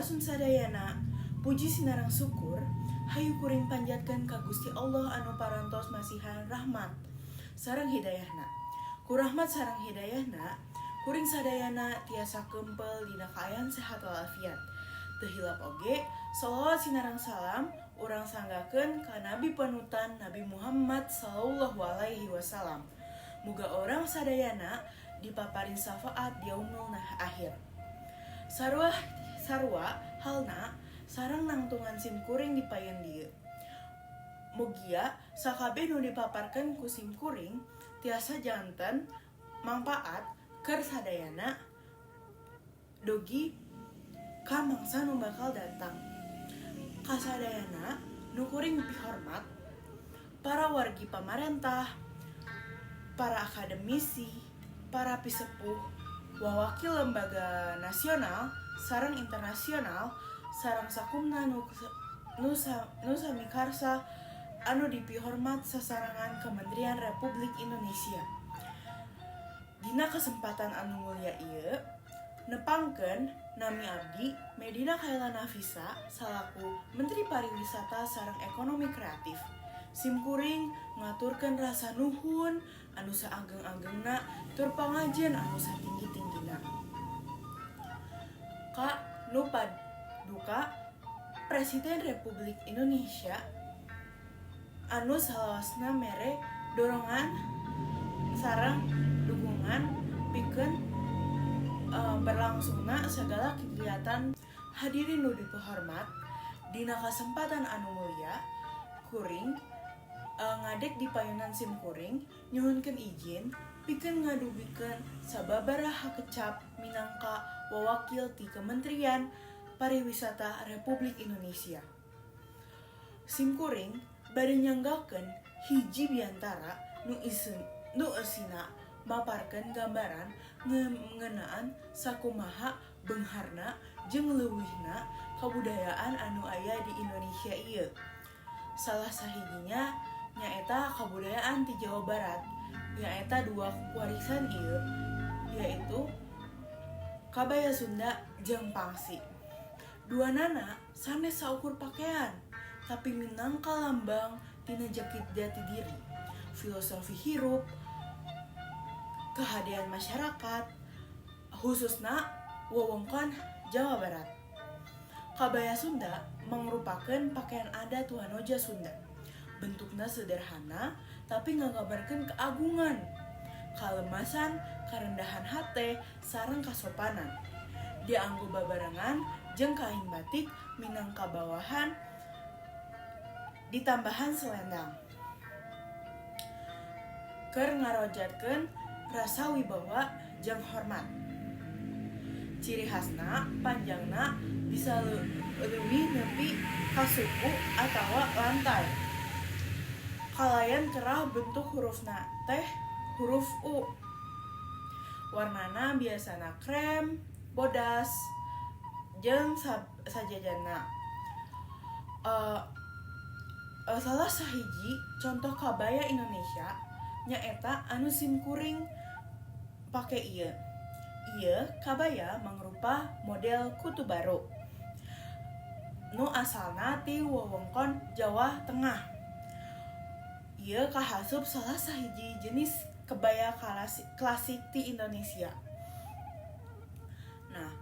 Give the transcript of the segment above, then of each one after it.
Sampurasun sadayana, puji sinarang syukur, hayu kuring panjatkeun ka Gusti Allah anu parantos masihan rahmat sareng hidayahna. Ku rahmat sareng hidayahna, kuring sadayana tiasa kempel dina kaayaan sehat walafiat. Teu hilap oge, shalawat sinarang salam urang sanggakeun ka Nabi panutan Nabi Muhammad sallallahu alaihi wasallam. Muga orang sadayana dipaparin syafaat di yaumul akhir. Sarua halna sareng nangtungan sim kuring dipayeun dieu. Mugia sakabeh nu dipaparkeun ku sim kuring tiasa janten mangpaat keur sadayana dugi ka mangsa nu bakal datang. Kasadayana nu kuring pihormat para wargi pamarentah, para akademisi, para pisepuh, wawakil lembaga nasional sareng internasional sareng sakumna nu samikarsa anu dipihormat sasarangan Kementerian Republik Indonesia. Dina kesempatan anu mulia ieu nepangkeun nami abdi Medina Khaila Nafisa salaku Menteri Pariwisata sareng Ekonomi Kreatif. Sim kuring ngaturkeun rasa nuhun anu saageng-agengna tur pangajian anu satinggi-tinggina. Ka nu paduka Presiden Republik Indonesia anu salawasna mere dorongan sareng dukungan pikeun berlangsungna segala kegiatan. Hadirin nu dipahormat, dina kasempatan anu mulia kuring ngadek di payunan sim kuring nyuhunkeun izin pikeun ngadugikeun sababaraha kecap minangka wawakil ti Kementerian Pariwisata Republik Indonesia. Sim kuring bade nyanggakeun hiji biantara nu eusina maparkeun gambaran ngeunaan sakumaha beungharna jeung leuwihna kabudayaan anu aya di Indonesia ieu. Salah sahijinya nyaeta kabudayaan ti Jawa Barat, nyaeta dua warisan ieu yaitu kabaya Sunda jeung pangsi. Duanana sanes saukur pakaian, tapi minangka lambang tina jakit jati diri, filosofi hirup, kehadiran masyarakat, khususna wewengkon Jawa Barat. Kabaya Sunda mangrupakeun pakaian adat wanoja Sunda. Bentukna sederhana tapi nggambarkeun keagungan, kalemasan, karendahan hate, sareng kasopanan. Dianggo babarengan jeung kain batik minangka bawahan ditambahan selendang. Keur ngarojatkeun rasa wibawa jeung hormat. Ciri khasna panjangna bisa leuwih nepi ka suku atawa lantai. Kalayan kerah bentuk hurufna teh huruf U. Warnana biasana krem, bodas, jeung sajajanna. Salah sahiji contoh kabaya Indonesia nyaeta anu sim kuring pake ieu. Ieu kabaya mangrupa model Kutu Baru nu asalna ti wewengkon Jawa Tengah. Ieu kahasup salah sahiji jenis kebaya klasik ti Indonesia. Nah,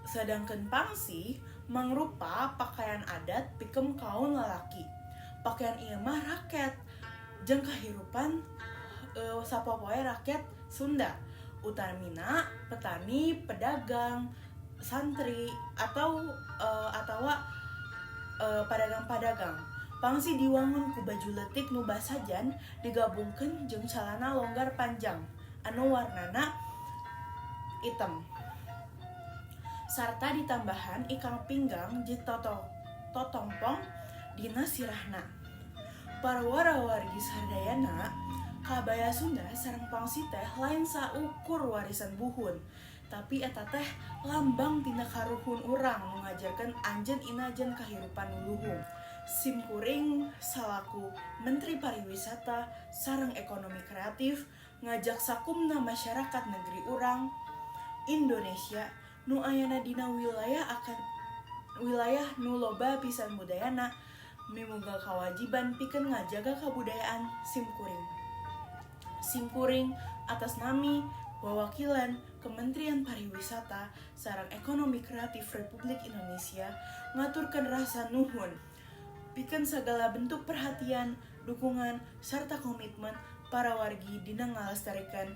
sedangkeun pangsi mangrupa pakaian adat pikeun kaum lalaki. Pakaian ieu mah raket jeung kahirupan sapopoe rakyat Sunda, utamina petani, pedagang, santri atau pedagang-pedagang. Pangsi diwangun ku baju leutik nu basajan digabungkeun jeung calana longgar panjang anu warnana item. Sarta ditambahan ikang pinggang jeung totompong dina sirahna. Para wargi sadayana kabaya Sunda sareng pangsi teh lain saukur warisan buhun, tapi eta teh lambang tina karuhun urang nu ngajarkeun anjeun inajeun kahirupan nu luhung. Sim kuring salaku Menteri Pariwisata sareng Ekonomi Kreatif ngajak sakumna masyarakat negeri urang Indonesia nu ayana dina wilayah nu loba pisan budayana mimuga kewajiban pikeun ngajaga kabudayaan simkuring. Simkuring atas nami Wawakilan Kementerian Pariwisata sareng Ekonomi Kreatif Republik Indonesia ngaturkeun rasa nuhun pikeun sagala bentuk perhatian, dukungan, serta komitmen para wargi dina ngalestarikan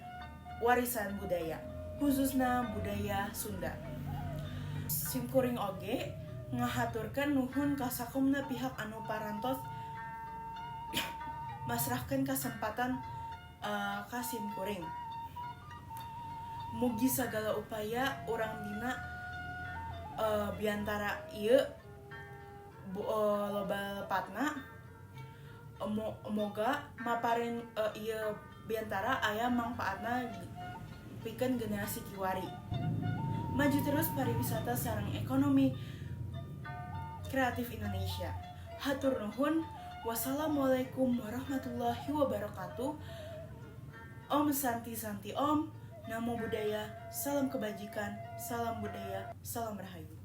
warisan budaya, khususna budaya Sunda. Simkuring oge ngahaturkeun nuhun ka sakumna pihak anu parantos masrahkeun kasempatan ka simkuring. Mugi sagala upaya urang dina biantara ieu loba lepatna moga maparin ieu biantara aya mangpaatna pikeun generasi kiwari. Maju terus pariwisata sareng ekonomi kreatif Indonesia. Hatur nuhun. Wassalamualaikum warahmatullahi wabarakatuh. Om Santi Santi Om. Namo Buddhaya, salam kebajikan, salam budaya, salam rahayu.